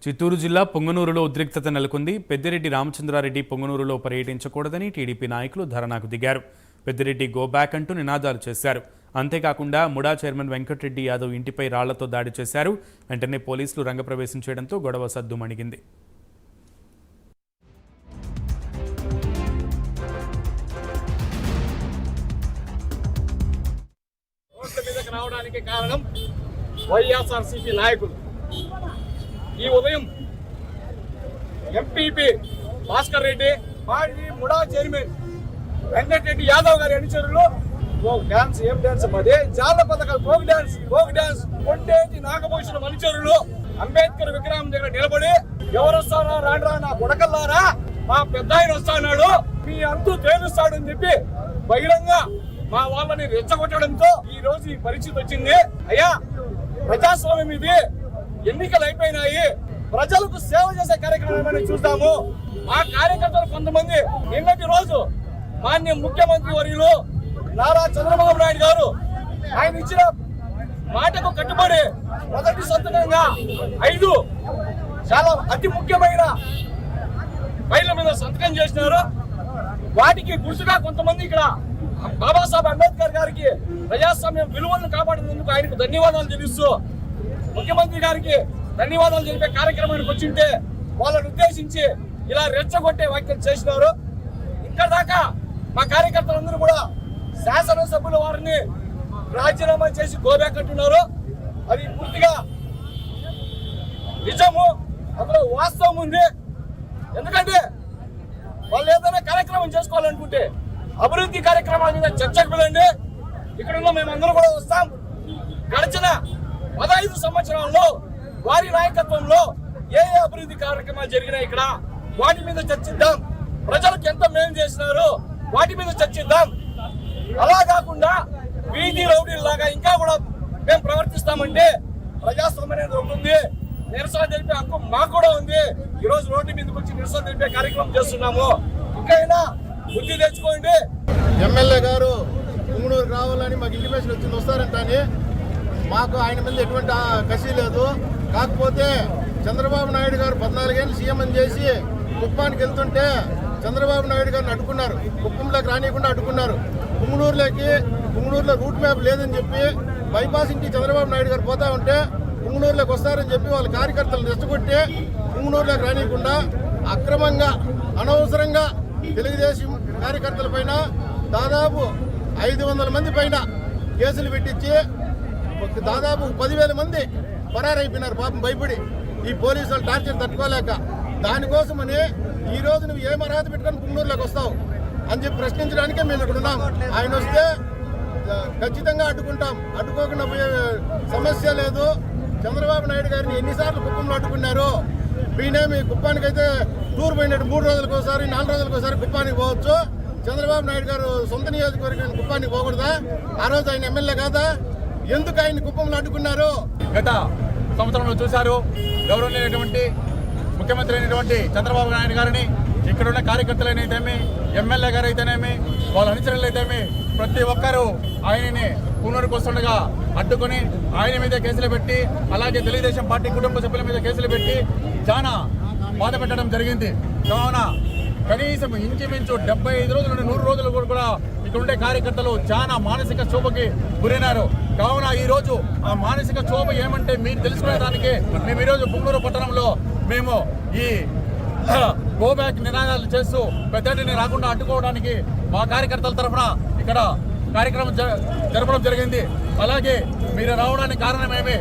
చిత్తూరు జిల్లా పొంగనూరులో ఉద్రిక్తత నెలకొంది. పెద్దిరెడ్డి రామచంద్రారెడ్డి పొంగనూరులో పర్యటించకూడదని టీడీపీ నాయకులు ధర్నాకు దిగారు. పెద్దిరెడ్డి గో బ్యాక్ అంటూ నినాదాలు చేశారు. అంతేకాకుండా ముడా చైర్మన్ వెంకటరెడ్డి యాదవ్ ఇంటిపై రాళ్లతో దాడి చేశారు. వెంటనే పోలీసులు రంగప్రవేశం చేయడంతో గొడవ సద్దుమణిగింది. రావడానికి కారణం వైఎస్ఆర్సీపీ నాయకులు. ఈ ఉదయం ఎంపీపీ భాస్కర్ రెడ్డి మాజీ ముడా చైర్మన్ వెంకటరెడ్డి యాదవ్ గారి అనుచరులు ఫోక్ డాన్స్, ఏం డాన్స్ అదే జాల పథకాలు, ఫోక్ డాన్స్ కొండేటి నాగభూషణం అనుచరులు అంబేద్కర్ విగ్రహం దగ్గర నిలబడి ఎవరు వస్తారా రాండ్రా నా కొడకల్లారా, మా పెద్ద ఆయన వస్తాడు, మీ అంతు తేలుస్తాడు అని చెప్పి బహిరంగ మా వాళ్ళని రెచ్చగొట్టడంతో ఈ రోజు ఈ పరిస్థితి వచ్చింది. అయ్యా, ప్రజాస్వామ్యం ఇది, ఎన్నికలు అయిపోయినాయి, ప్రజలకు సేవ చేసే కార్యక్రమం చూద్దాము. మా కార్యకర్తలు కొంతమంది నిన్నటి రోజు మాన్య ముఖ్యమంత్రి వర్యులు నారా చంద్రబాబు నాయుడు గారు ఆయన ఇచ్చిన మాటకు కట్టుబడి మొదటి సంతకంగా 5 చాలా అతి ముఖ్యమైన ఫైళ్ల మీద సంతకం చేసినారు. వాటికి గుర్తుగా కొంతమంది ఇక్కడ బాబాసాహెబ్ అంబేద్కర్ గారికి ప్రజాస్వామ్యం విలువలను కాపాడినందుకు ఆయనకు ధన్యవాదాలు తెలుస్తూ ముఖ్యమంత్రి గారికి ధన్యవాదాలు తెలిపే కార్యక్రమానికి వచ్చింటే వాళ్ళని ఉద్దేశించి ఇలా రెచ్చగొట్టే వ్యాఖ్యలు చేసినారు. ఇక్కడ దాకా మా కార్యకర్తలందరూ కూడా శాసనసభ్యుల వారిని రాజీనామా చేసి గోబ్యాక్ అంటున్నారు. అది పూర్తిగా నిజము, అందులో వాస్తవం ఉంది. ఎందుకంటే వాళ్ళు ఏదైనా కార్యక్రమం చేసుకోవాలనుకుంటే అభివృద్ధి కార్యక్రమాల మీద చర్చకు పిలండి. ఇక్కడున్న మేమందరూ కూడా వస్తాం. గడిచిన 15 సంవత్సరాల్లో వారి నాయకత్వంలో ఏ అభివృద్ధి కార్యక్రమాలు జరిగినాయి ఇక్కడ వాటి మీద చర్చిద్దాం. ప్రజలకు ఎంత మేలు చేసినారో వాటి మీద చర్చిద్దాం. అలా కాకుండా వీధి రౌడీలాగా ఇంకా కూడా మేము ప్రవర్తిస్తామంటే ప్రజాస్వామ్యం అనేది ఉంటుంది. నిరసన తెలిపే హక్కు మాకు కూడా ఉంది. ఈ రోజు రోడ్డు మీదకి వచ్చి నిరసన తెలిపే కార్యక్రమం చేస్తున్నాము. ఇంకైనా బుద్ధి తెచ్చుకోండి. ఎమ్మెల్యే గారు పొంగనూరుకు రావాలని మాకు ఇంటిమేషన్ వచ్చింది, వస్తారంటే మాకు ఆయన మీద ఎటువంటి కసి లేదు. కాకపోతే చంద్రబాబు నాయుడు గారు 14 ఏళ్ళు సీఎం అని చేసి కుప్పానికి వెళ్తుంటే చంద్రబాబు నాయుడు గారిని అడ్డుకున్నారు. కుప్పంలోకి రానియకుండా అడ్డుకున్నారు. పొంగనూరులో రూట్ మ్యాప్ లేదని చెప్పి బైపాస్ ఇంటి చంద్రబాబు నాయుడు గారు పోతా ఉంటే పొంగనూరులోకి వస్తారని చెప్పి వాళ్ళ కార్యకర్తలను రెచ్చగొట్టి పొంగనూరులోకి రానియకుండా అక్రమంగా అనవసరంగా తెలుగుదేశం కార్యకర్తల పైన దాదాపు 500 మంది పైన కేసులు పెట్టించి దాదాపు 10,000 మంది పరారైపోయినారు. పాపం భయపడి ఈ పోలీసులు టార్చర్ తట్టుకోలేక. దానికోసమని ఈ రోజు నువ్వు ఏం అర్హత పెట్టుకొని పొంగనూరులోకి వస్తావు అని చెప్పి ప్రశ్నించడానికే మేము ఇక్కడ ఉన్నాం. ఆయన వస్తే ఖచ్చితంగా అడ్డుకుంటాం. అడ్డుకోకుండా పోయే సమస్య లేదు. చంద్రబాబు నాయుడు గారిని ఎన్నిసార్లు కుప్పంలో అడ్డుకున్నారు. మీ కుప్పానికి అయితే టూర్ పోయినట్టు 3 రోజులకు ఒకసారి 4 రోజులకు ఒకసారి కుప్పానికి పోవచ్చు. చంద్రబాబు నాయుడు గారు సొంత నియోజకవర్గం కుప్పానికి పోకూడదా? ఆ రోజు ఆయన ఎమ్మెల్యే కాదా? ఎందుకు ఆయన కుప్పంలో అడ్డుకున్నారు? గత సంవత్సరంలో చూశారు. గౌరవనీయమైనటువంటి ముఖ్యమంత్రి అయినటువంటి చంద్రబాబు నాయుడు గారిని ఇక్కడున్న కార్యకర్తలైతేమి, ఎమ్మెల్యే గారు అయితేనేమి, వాళ్ళ అనుచరులు అయితేమి ప్రతి ఒక్కరూ ఆయనని పొంగనూరుకు వస్తుండగా అడ్డుకొని ఆయన మీద కేసులు పెట్టి, అలాగే తెలుగుదేశం పార్టీ కుటుంబ సభ్యుల మీద కేసులు పెట్టి చాలా బాధ పెట్టడం జరిగింది. కావున కనీసం ఇంచుమించు 75 రోజుల నుండి 100 రోజులు కూడా ఇక్కడ ఉండే కార్యకర్తలు చాలా మానసిక క్షోభకి గురైనారు. కావున ఈరోజు ఆ మానసిక క్షోభ ఏమంటే మీరు తెలుసుకునేదానికి మేము ఈరోజు పొంగనూరు పట్టణంలో మేము ఈ గో బ్యాక్ నినాదాలు చేస్తూ పెద్దటిని రాకుండా అడ్డుకోవడానికి మా కార్యకర్తల తరఫున ఇక్కడ కార్యక్రమం జరపడం జరిగింది. అలాగే మీరు రావడానికి కారణమేమి,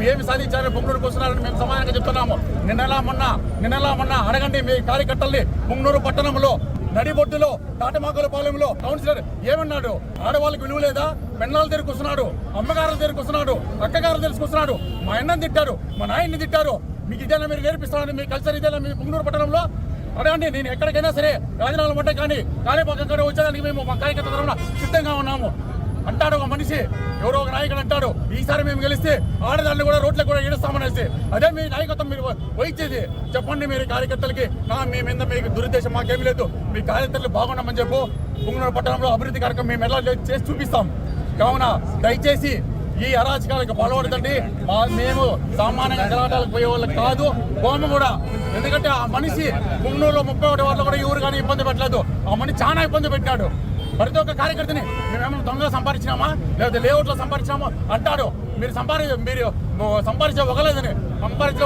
ఏమి సాధించారని పొంగనూరుకు వస్తున్నారని మేము సమానంగా చెప్తున్నాము. నిన్నలా మొన్న అడగండి మీ కార్యకర్తల్ని. పొంగనూరు పట్టణంలో నడిబొడ్డులో తాటమాకులపాలెంలో కౌన్సిలర్ ఏమన్నాడు? ఆడవాళ్ళకి విలువ లేదా? పెన్నాలు తెరుకొస్తున్నాడు, అమ్మగారులు తెరుకొస్తున్నాడు, అక్కగారులు తెలుసుకొస్తున్నాడు, మా అన్నని తిట్టారు, మా నాయన్ని తిట్టారు. మీకు ఇదేనా మీరు నేర్పిస్తారని మీ కల్చర్ ఇదేనా మీ పొంగనూరు పట్టణంలో? అడగండి. నేను ఎక్కడికైనా సరే రాజీనామాలు పడ్డా కానీ పక్కన వచ్చేదానికి మేము మా కార్యకర్త తరఫున సిద్ధంగా ఉన్నాము అంటాడు ఒక మనిషి. ఎవరో ఒక నాయకుడు అంటాడు, ఈసారి మేము గెలిస్తే ఆడదాన్ని కూడా రోడ్లకు కూడా ఈడుస్తామనేసి. అదే మీ నాయకత్వం మీరు వహించేది? చెప్పండి మీరు కార్యకర్తలకి. మీ మీద మీకు దురుద్దేశం మాకేమీ లేదు. మీ కార్యకర్తలు బాగున్నామని చెప్పు. పొంగనూరు పట్టణంలో అభివృద్ధి కార్యక్రమం మేము ఎలా చేసి చూపిస్తాం. కావున దయచేసి ఈ అరాచకాలకు పాల్పడదండి. మేము సామాన్యంగా గెలవడానికి పోయే వాళ్ళకి కాదు, బొమ్మ కూడా. ఎందుకంటే ఆ మనిషి పుంగనూరులో 31 వార్డులో కూడా ఎవరు కానీ ఇబ్బంది పెట్టలేదు. ఆ మనిషి చాలా ఇబ్బంది పెట్టాడు ప్రతి ఒక్క కార్యకర్తని. మేమేమైనా దొంగ సంపాదించినామా లేకపోతే లేఅవుట్లో సంపాదించినామా అంటాడు. మీరు సంపాదించే ఒకలేదని సంపాదించే